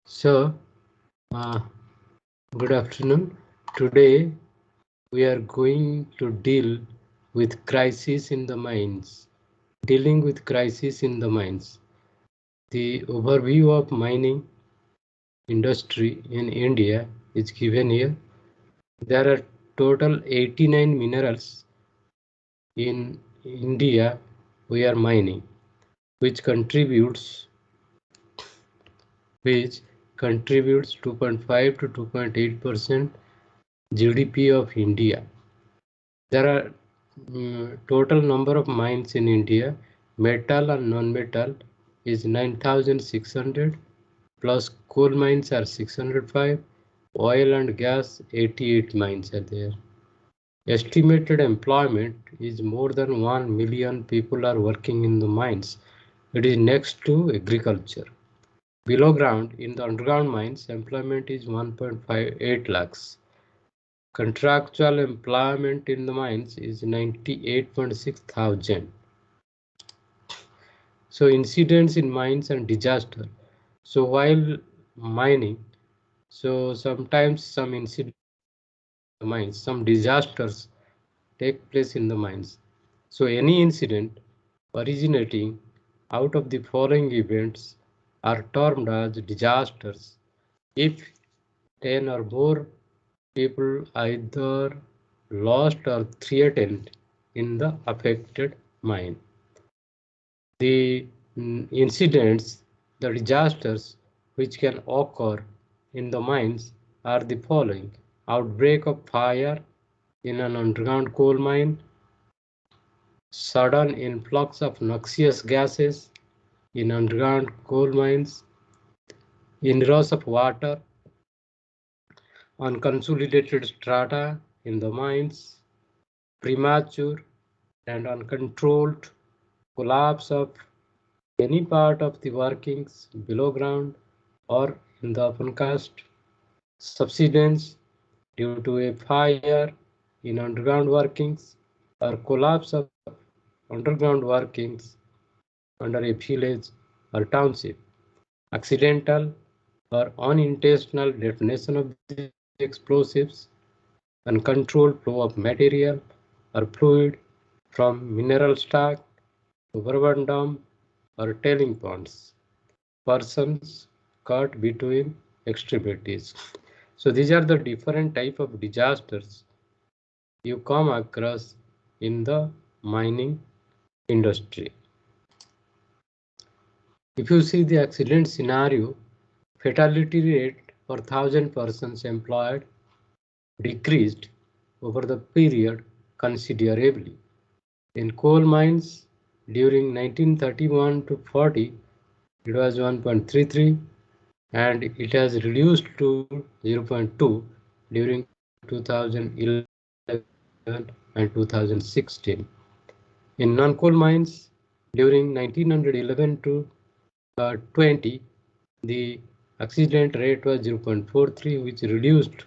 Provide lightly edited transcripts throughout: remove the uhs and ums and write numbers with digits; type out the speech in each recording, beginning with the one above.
So, uh, good afternoon. Today we are going to deal with crisis in the mines. Dealing with crisis in the mines. The overview of mining industry in India is given here. There are total 89 minerals in India we are mining, which contributes 2.5 to 2.8% GDP of India. There are total number of mines in India. Metal and non-metal is 9,600, plus coal mines are 605, oil and gas 88 mines are there. Estimated employment is more than 1 million people are working in the mines. It is next to agriculture. Below ground, in the underground mines, employment is 1.58 lakhs. Contractual employment in the mines is 98.6 thousand. So incidents in mines and disaster. So while mining, so sometimes some incidents in the mines, some disasters take place in the mines. So any incident originating out of the following events are termed as disasters if 10 or more people either lost or threatened in the affected mine. The incidents, the disasters which can occur in the mines are the following: outbreak of fire in an underground coal mine, sudden influx of noxious gases in underground coal mines, inrush of water on consolidated strata in the mines, premature and uncontrolled collapse of any part of the workings below ground or in the open cast, subsidence due to a fire in underground workings or collapse of underground workings under a village or township, accidental or unintentional detonation of the explosives, uncontrolled flow of material or fluid from mineral stack, overburn dam or tailing ponds, persons caught between extremities. So these are the different type of disasters you come across in the mining industry. If you see the accident scenario, fatality rate per 1,000 persons employed decreased over the period considerably. In coal mines during 1931 to 40, it was 1.33 and it has reduced to 0.2 during 2011 and 2016. In non-coal mines during 1911 to 20, the accident rate was 0.43, which reduced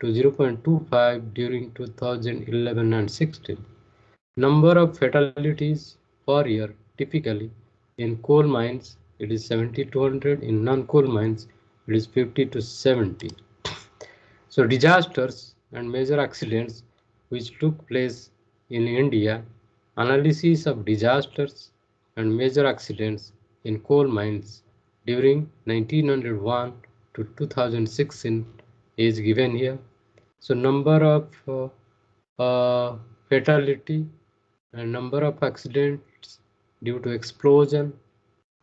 to 0.25 during 2011 and 16. Number of fatalities per year typically in coal mines it is 70 to 100, in non-coal mines it is 50 to 70. So disasters and major accidents which took place in India, analysis of disasters and major accidents in coal mines during 1901 to 2016 is given here. So number of fatality and number of accidents due to explosion,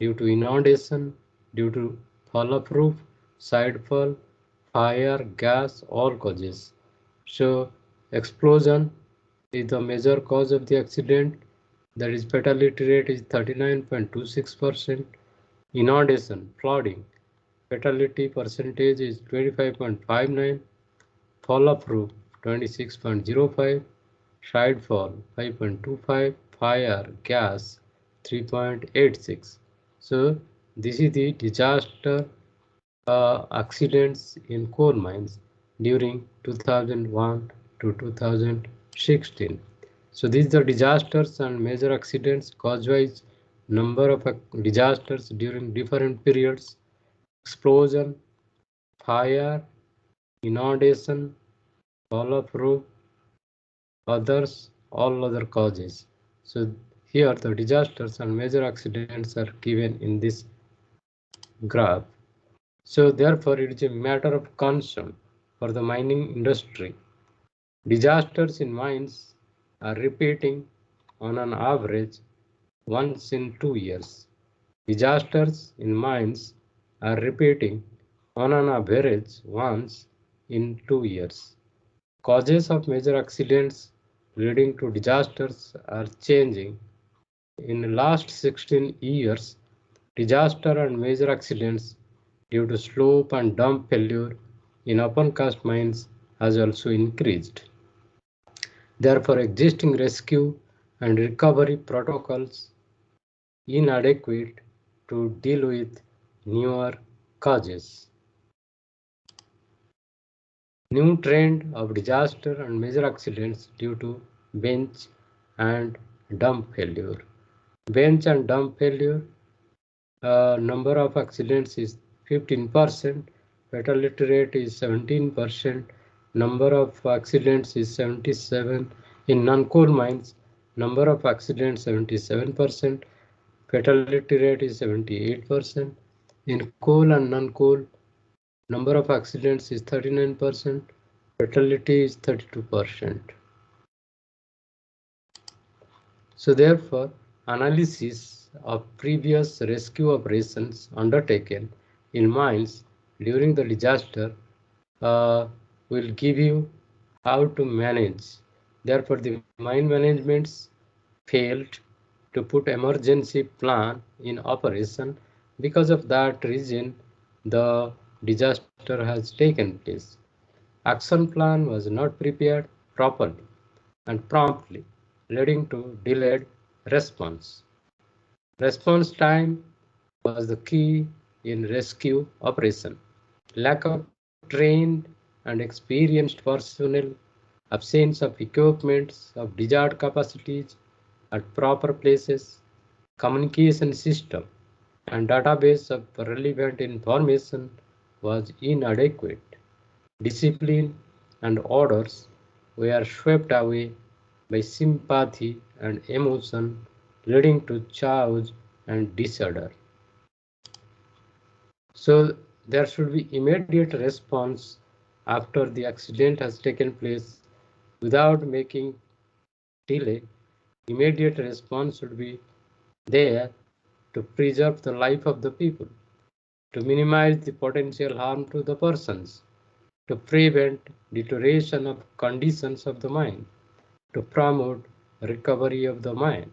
due to inundation, due to fall of roof, side fall, fire, gas, all causes. So explosion is the major cause of the accident. That is fatality rate is 39.26%. Inundation, flooding, fatality percentage is 25.59. Fall of roof 26.05. Side fall 5.25, fire gas 3.86. So this is the disaster accidents in coal mines during 2001 to 2016. So these are disasters and major accidents cause-wise number of disasters during different periods. Explosion fire, inundation, fall of roof, all other causes. So here the disasters and major accidents are given in this graph. So therefore it is a matter of concern for the mining industry. Disasters in mines are repeating on an average once in 2 years. Disasters in mines are repeating on an average once in 2 years. Causes of major accidents leading to disasters are changing. In the last 16 years, disaster and major accidents due to slope and dump failure in open cast mines has also increased. Therefore, existing rescue and recovery protocols inadequate to deal with newer causes. New trend of disaster and major accidents due to bench and dump failure. Bench and dump failure, number of accidents is 15%, fatality rate is 17%, number of accidents is 77. In non-coal mines, number of accidents 77%, fatality rate is 78%. In coal and non-coal, number of accidents is 39%, fatality is 32%. So therefore, analysis of previous rescue operations undertaken in mines during the disaster will give you how to manage. Therefore, the mine managements failed to put emergency plan in operation. Because of that reason, the disaster has taken place. Action plan was not prepared properly and promptly, leading to delayed response. Response time was the key in rescue operation. Lack of trained and experienced personnel, absence of equipment of desired capacities at proper places, communication system and database of relevant information was inadequate. Discipline and orders were swept away by sympathy and emotion, leading to chaos and disorder. So there should be immediate response after the accident has taken place without making delay. Immediate response should be there to preserve the life of the people, to minimize the potential harm to the persons, to prevent deterioration of conditions of the mine, to promote recovery of the mine.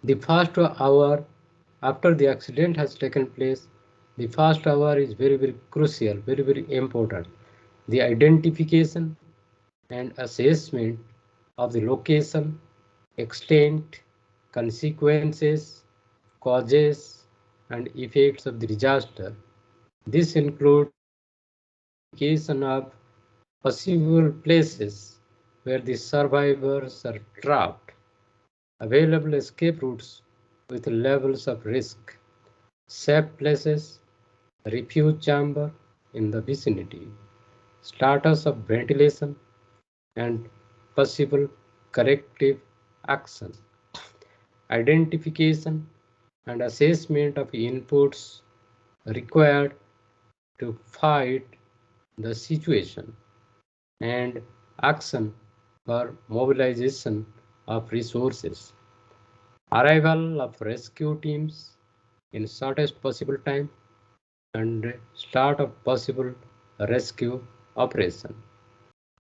The first hour after the accident has taken place, the first hour is very crucial, very important. The identification and assessment of the location, extent, consequences, causes, and effects of the disaster. This includes identification of possible places where the survivors are trapped, available escape routes with levels of risk, safe places, refuge chamber in the vicinity, status of ventilation, and possible corrective action. Identification and assessment of inputs required to fight the situation, and action for mobilization of resources. Arrival of rescue teams in shortest possible time and start of possible rescue operation.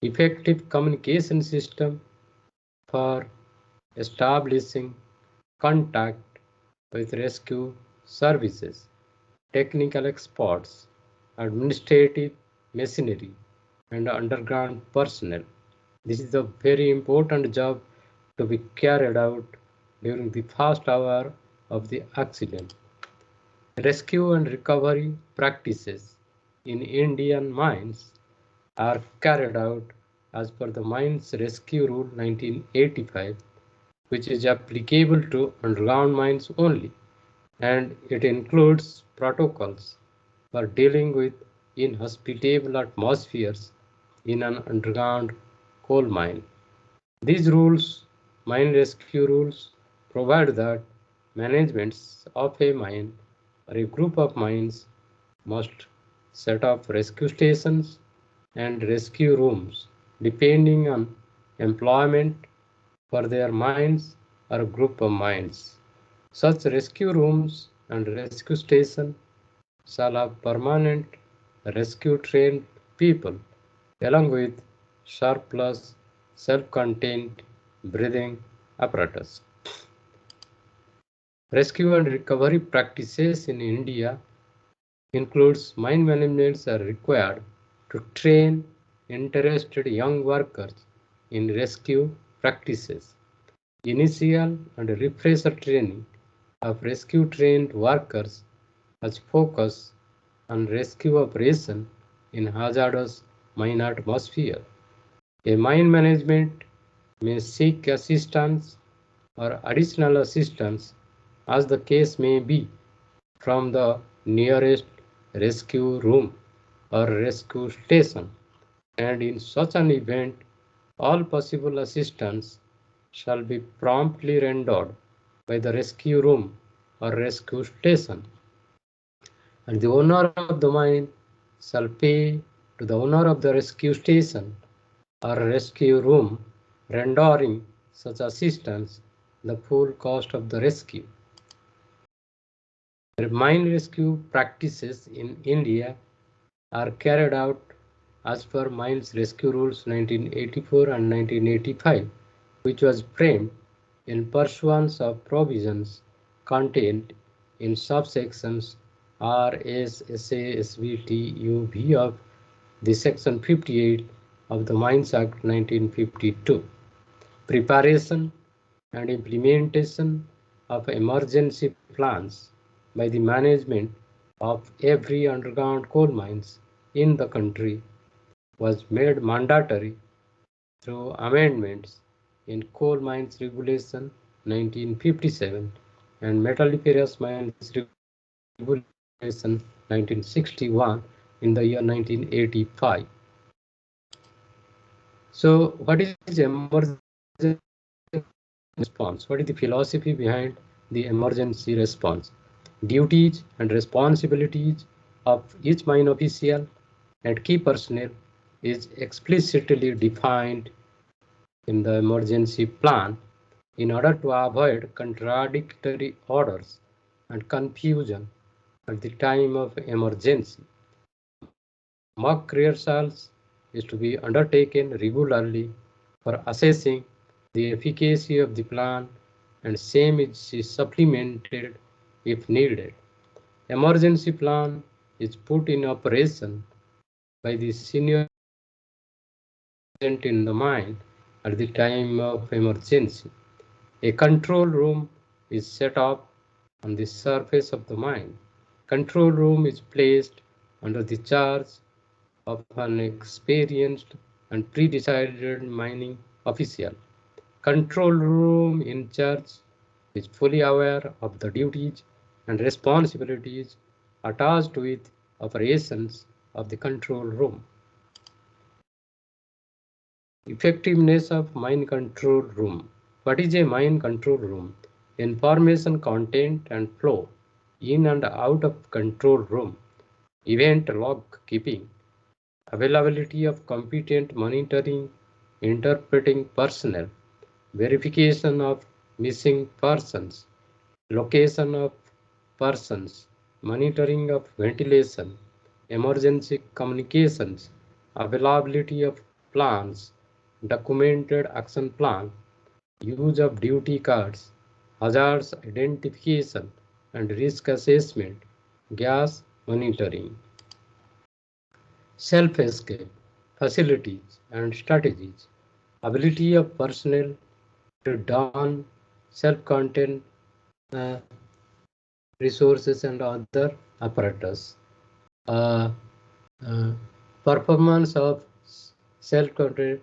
Effective communication system for establishing contact with rescue services, technical experts, administrative machinery, and underground personnel. This is a very important job to be carried out during the first hour of the accident. Rescue and recovery practices in Indian mines are carried out as per the Mines Rescue Rule 1985, which is applicable to underground mines only, and it includes protocols for dealing with inhospitable atmospheres in an underground coal mine. These rules, mine rescue rules, provide that managements of a mine or a group of mines must set up rescue stations and rescue rooms depending on employment for their mines or group of mines. Such rescue rooms and rescue stations shall have permanent rescue trained people along with surplus self-contained breathing apparatus. Rescue and recovery practices in India includes mine managements are required to train interested young workers in rescue practices. Initial and refresher training of rescue trained workers has focus on rescue operation in hazardous mine atmosphere. A mine management may seek assistance or additional assistance as the case may be from the nearest rescue room or rescue station, and in such an event all possible assistance shall be promptly rendered by the rescue room or rescue station, and the owner of the mine shall pay to the owner of the rescue station or rescue room rendering such assistance the full cost of the rescue. The mine rescue practices in India are carried out as per Mines Rescue Rules 1984 and 1985, which was framed in pursuance of provisions contained in subsections R, S, SA, SV, T, U, V of the Section 58 of the Mines Act 1952. Preparation and implementation of emergency plans by the management of every underground coal mines in the country was made mandatory through amendments in Coal Mines Regulation 1957 and Metalliferous Mines Regulation 1961 in the year 1985. So what is emergency response? What is the philosophy behind the emergency response? Duties and responsibilities of each mine official and key personnel is explicitly defined in the emergency plan in order to avoid contradictory orders and confusion at the time of emergency. Mock rehearsals is to be undertaken regularly for assessing the efficacy of the plan, and same is supplemented if needed. Emergency plan is put in operation by the senior present in the mine at the time of emergency. A control room is set up on the surface of the mine. Control room is placed under the charge of an experienced and pre-decided mining official. Control room in charge is fully aware of the duties and responsibilities attached with operations of the control room. Effectiveness of mine control room. What is a mine control room? Information content and flow in and out of control room. Event log keeping. Availability of competent monitoring, interpreting personnel. Verification of missing persons. Location of persons. Monitoring of ventilation. Emergency communications. Availability of plans. Documented action plan, use of duty cards, hazards identification and risk assessment, gas monitoring. Self-escape, facilities and strategies, ability of personnel to don self-contained resources and other apparatus. Uh, Performance of self-contained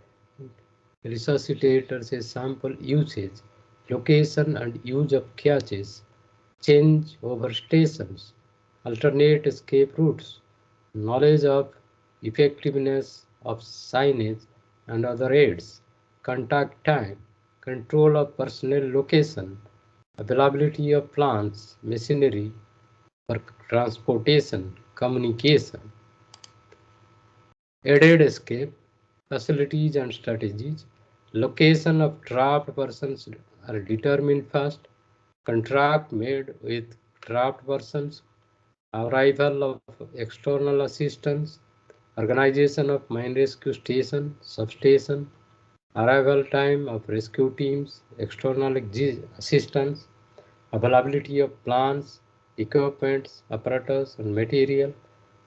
resuscitators, a sample usage, location and use of caches, change over stations, alternate escape routes, knowledge of effectiveness of signage and other aids, contact time, control of personnel location, availability of plants, machinery for transportation, communication, aided escape, facilities and strategies, location of trapped persons are determined first, contract made with trapped persons, arrival of external assistance, organization of mine rescue station, substation, arrival time of rescue teams, external assistance, availability of plants, equipment, apparatus and material,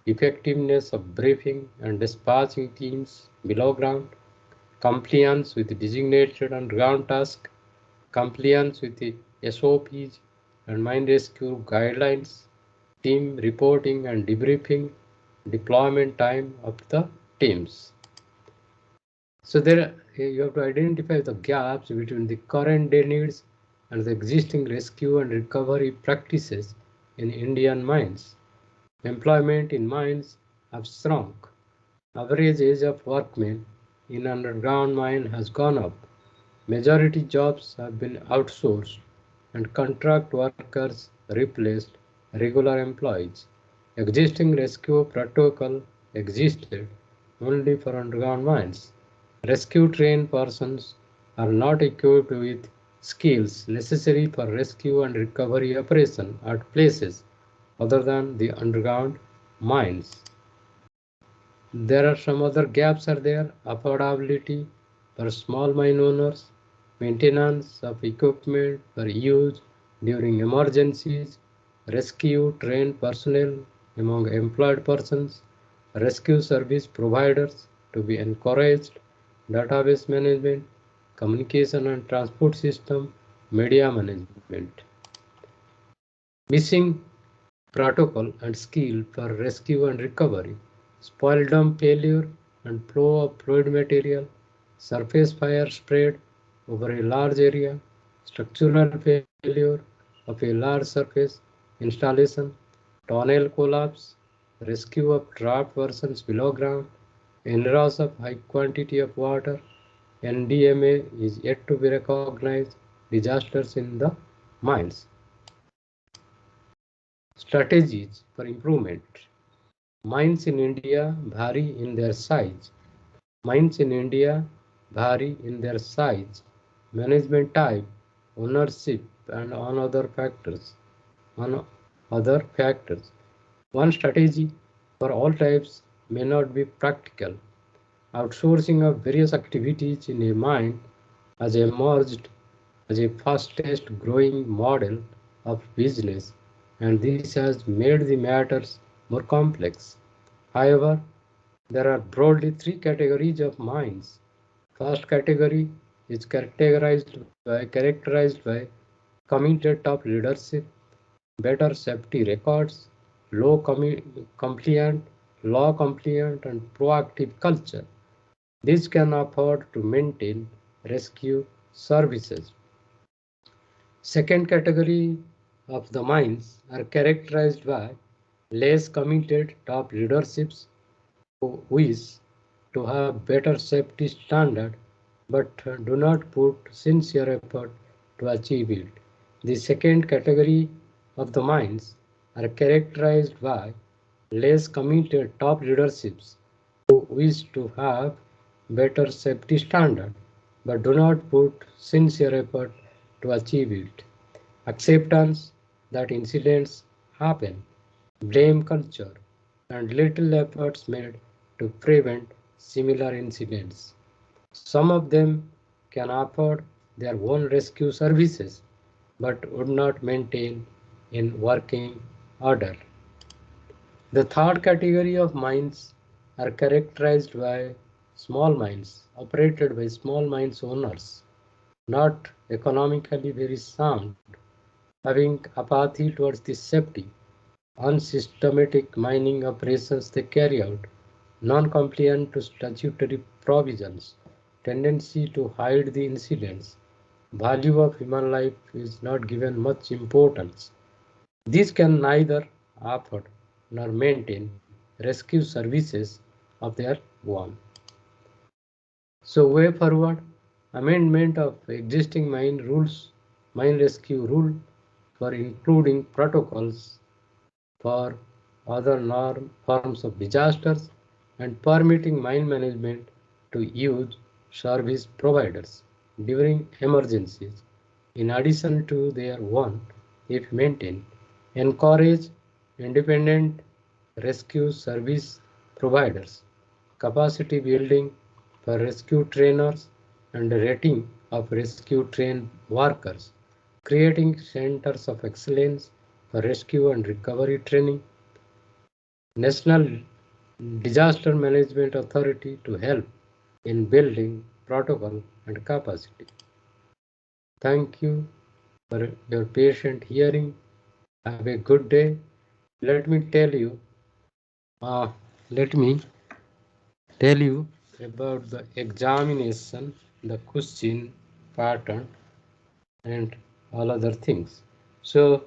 effectiveness of briefing and dispatching teams below ground, compliance with designated underground tasks, compliance with the SOPs and mine rescue guidelines, team reporting and debriefing, deployment time of the teams. So there you have to identify the gaps between the current day needs and the existing rescue and recovery practices in Indian mines. Employment in mines have shrunk. Average age of workmen in underground mine has gone up. Majority jobs have been outsourced and contract workers replaced regular employees. Existing rescue protocol existed only for underground mines. Rescue trained persons are not equipped with skills necessary for rescue and recovery operation at places other than the underground mines. There are some other gaps are there, affordability for small mine owners, maintenance of equipment for use during emergencies, rescue trained personnel among employed persons, rescue service providers to be encouraged, database management, communication and transport system, media management. Missing protocol and skill for rescue and recovery, spoil dump failure and flow of fluid material, surface fire spread over a large area, structural failure of a large surface installation, tunnel collapse, rescue of trapped persons below ground, inrush of high quantity of water, NDMA is yet to be recognized, disasters in the mines. Strategies for improvement. Mines in India vary in their size. Mines in India vary in their size, management type, ownership, and on other factors. One strategy for all types may not be practical. Outsourcing of various activities in a mine has emerged as a fastest growing model of business, and this has made the matters more complex. However, there are broadly three categories of mines. First category is characterized by committed top leadership, better safety records, compliant, law compliant and proactive culture. These can afford to maintain rescue services. Second category of the mines are characterized by less committed top leaderships who wish to have better safety standard but do not put sincere effort to achieve it. The second category of the mines are characterized by less committed top leaderships who wish to have better safety standard but do not put sincere effort to achieve it. Acceptance that incidents happen, blame culture, and little efforts made to prevent similar incidents. Some of them can afford their own rescue services but would not maintain in working order. The third category of mines are characterized by small mines operated by small mines owners, not economically very sound, having apathy towards the safety, unsystematic mining operations they carry out, non-compliant to statutory provisions, tendency to hide the incidents, value of human life is not given much importance. These can neither offer nor maintain rescue services of their own. So way forward, amendment of existing mine rescue rule for including protocols for other forms of disasters and permitting mine management to use service providers during emergencies in addition to their own if maintained. Encourage independent rescue service providers, capacity building for rescue trainers and rating of rescue trained workers, creating centers of excellence for rescue and recovery training, National Disaster Management Authority to help in building protocol and capacity. Thank you for your patient hearing. Have a good day. Let me tell you about the examination, the question pattern, and all other things. So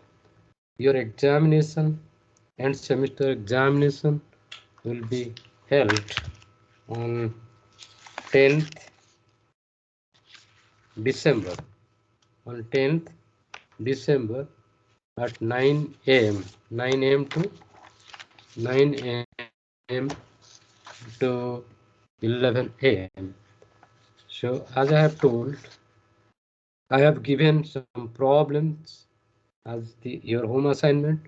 your examination and semester examination will be held on 10th December. On 10th December at 9 a.m. 9 a.m. to 9 a.m. to 11 a.m. So as I have told, I have given some problems as your home assignment.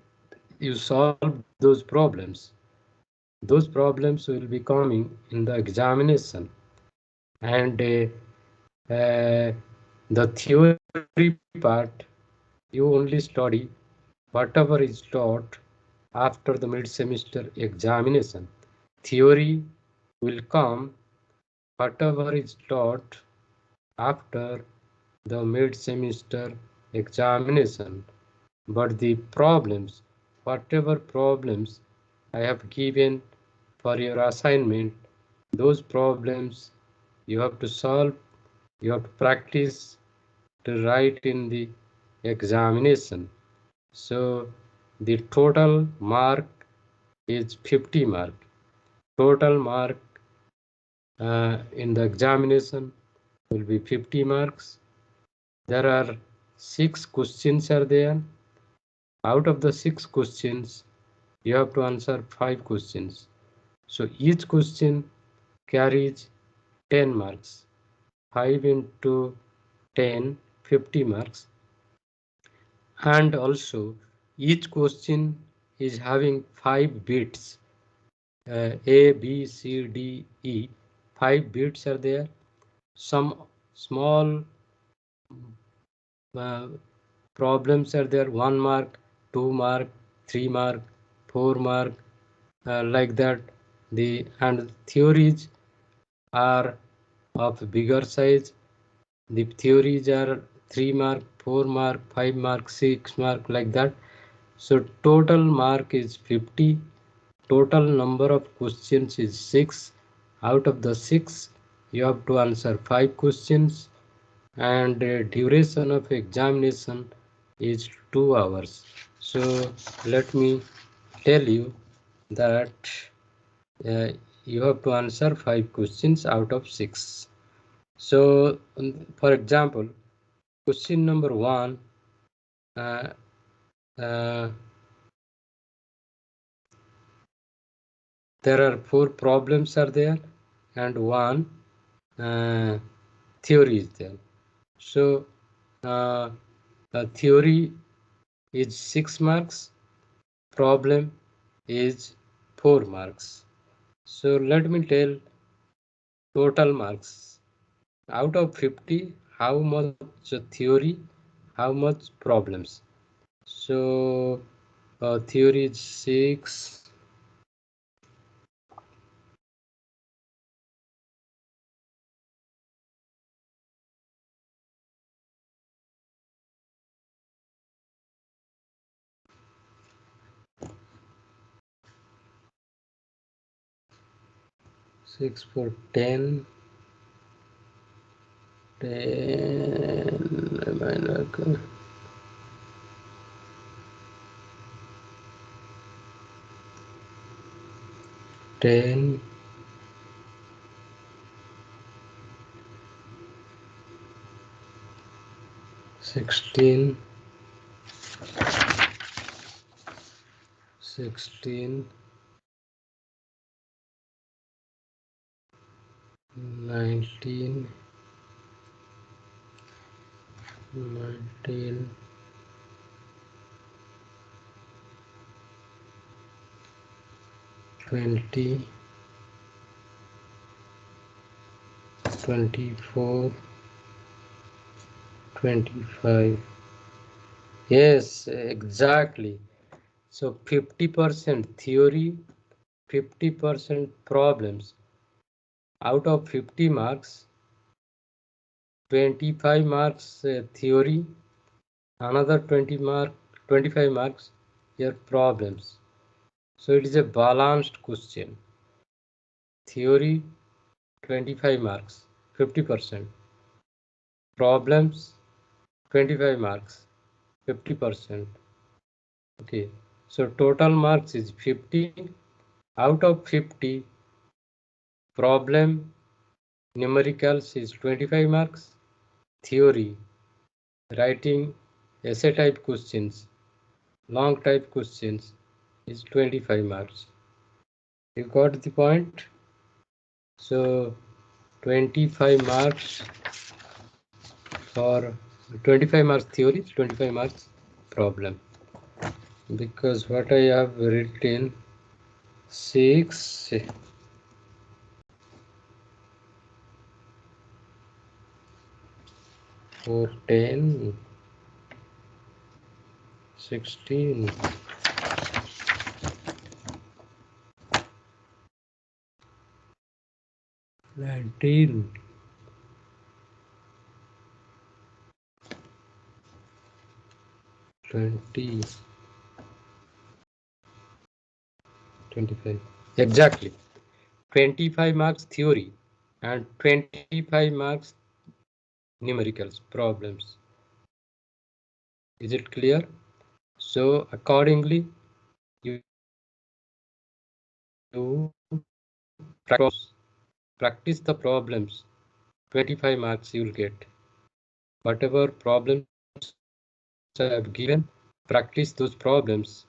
You solve those problems. Those problems will be coming in the examination, and the theory part you only study whatever is taught after the mid-semester examination. Theory will come whatever is taught after the mid-semester examination, but the problems, whatever problems I have given for your assignment, those problems you have to solve, you have to practice to write in the examination. So the total mark is 50 mark. Total mark in the examination will be 50 marks. There are 6 questions are there. Out of the 6 questions, you have to answer 5 questions. So each question carries 10 marks. 5 into 10, 50 marks. And also each question is having 5 bits. A, B, C, D, E. 5 bits are there. Some small problems are there. 1 mark, 2 mark, 3 mark, 4 mark, like that. And theories are of bigger size. The theories are 3 mark, 4 mark, 5 mark, 6 mark, like that. So total mark is 50. Total number of questions is 6. Out of the 6, you have to answer 5 questions, and duration of examination is 2 hours. So let me tell you that you have to answer 5 questions out of 6. So for example, question number 1, there are 4 problems are there and 1 theory is there. So the theory is 6 marks, problem is 4 marks. So let me tell total marks. Out of 50, how much theory, how much problems? So theory is 6. Six for 10. 10 minus 10, 16, 19, 20, 24, 25. Yes, exactly. So 50% theory, 50% problems. Out of 50 marks, 25 marks theory, another 25 marks your problems. So it is a balanced question. Theory 25 marks, 50%. Problems 25 marks, 50%. Okay, so total marks is 50. Out of 50, problem numericals is 25 marks. Theory, writing essay type questions, long type questions is 25 marks. You got the point? So 25 marks for 25 marks theory, 25 marks problem. Because what I have written 6 4 10 16 19 20 25. Exactly. 25 marks theory and 25 marks numericals problems. Is it clear? So accordingly, you practice the problems. 25 marks you will get. Whatever problems I have given, practice those problems.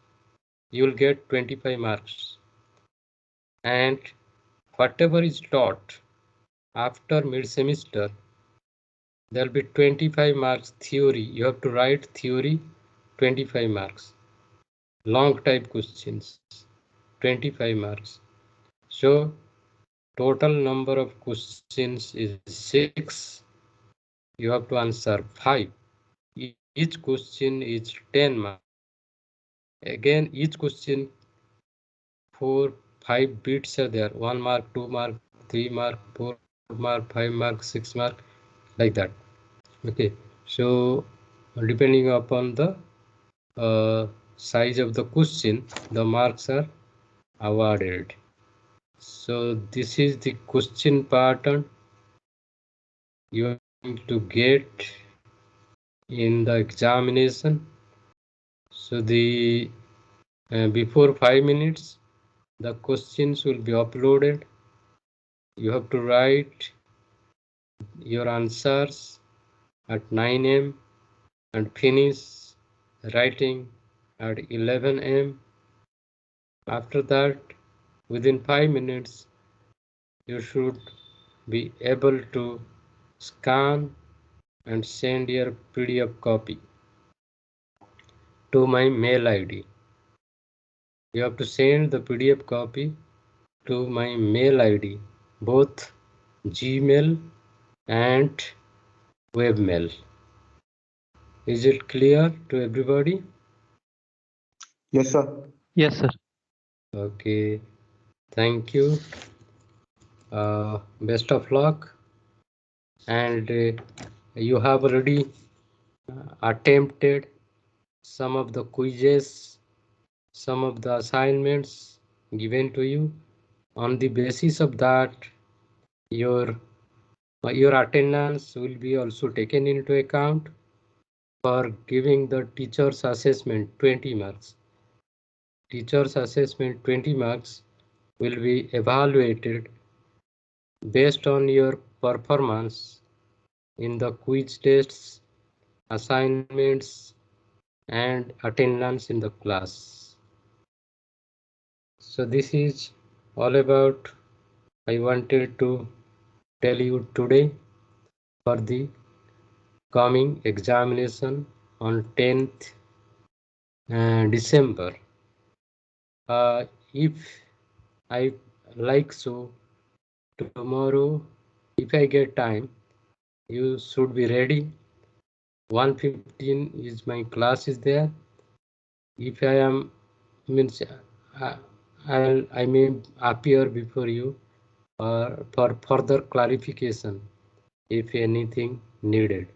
You will get 25 marks. And whatever is taught after mid-semester, there will be 25 marks theory. You have to write theory 25 marks. Long type questions 25 marks. So total number of questions is 6. You have to answer 5. Each question is 10 marks. Again, each question 4, 5 bits are there. 1 mark, 2 mark, 3 mark, 4 mark, 5 mark, 6 mark, like that. Okay, so depending upon the size of the question, the marks are awarded. So this is the question pattern you are going to get in the examination. So the before 5 minutes, the questions will be uploaded. You have to write your answers at 9 a.m. and finish writing at 11 a.m. After that, within 5 minutes, you should be able to scan and send your PDF copy to my mail ID. You have to send the PDF copy to my mail ID, both Gmail and webmail. Is it clear to everybody? Yes, sir. Yes, sir. Okay, thank you. Best of luck. And you have already attempted some of the quizzes, some of the assignments given to you. On the basis of that, your attendance will be also taken into account for giving the teacher's assessment 20 marks. Teacher's assessment 20 marks will be evaluated based on your performance in the quiz tests, assignments, and attendance in the class. So this is all about I wanted to tell you today for the coming examination on 10th December. If I like so, tomorrow, if I get time, you should be ready. 1:15 is my class is there. If I am means I may appear before you for further clarification if anything needed.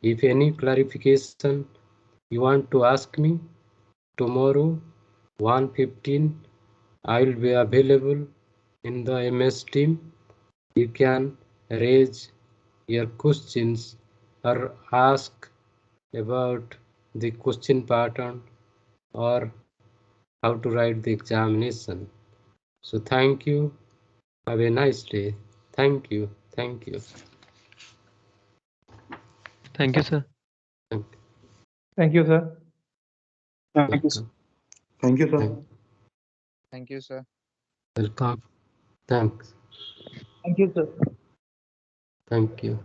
If any clarification you want to ask me, tomorrow 1:15 I will be available in the MS team. You can raise your questions or ask about the question pattern or how to write the examination. So thank you. Have a nice day. Thank you. Thank you. Thank you, sir. Thank you, sir. Thank you, sir. Thank you, sir. Thank you, sir. Welcome. Thanks. Thank you, sir. Thank you.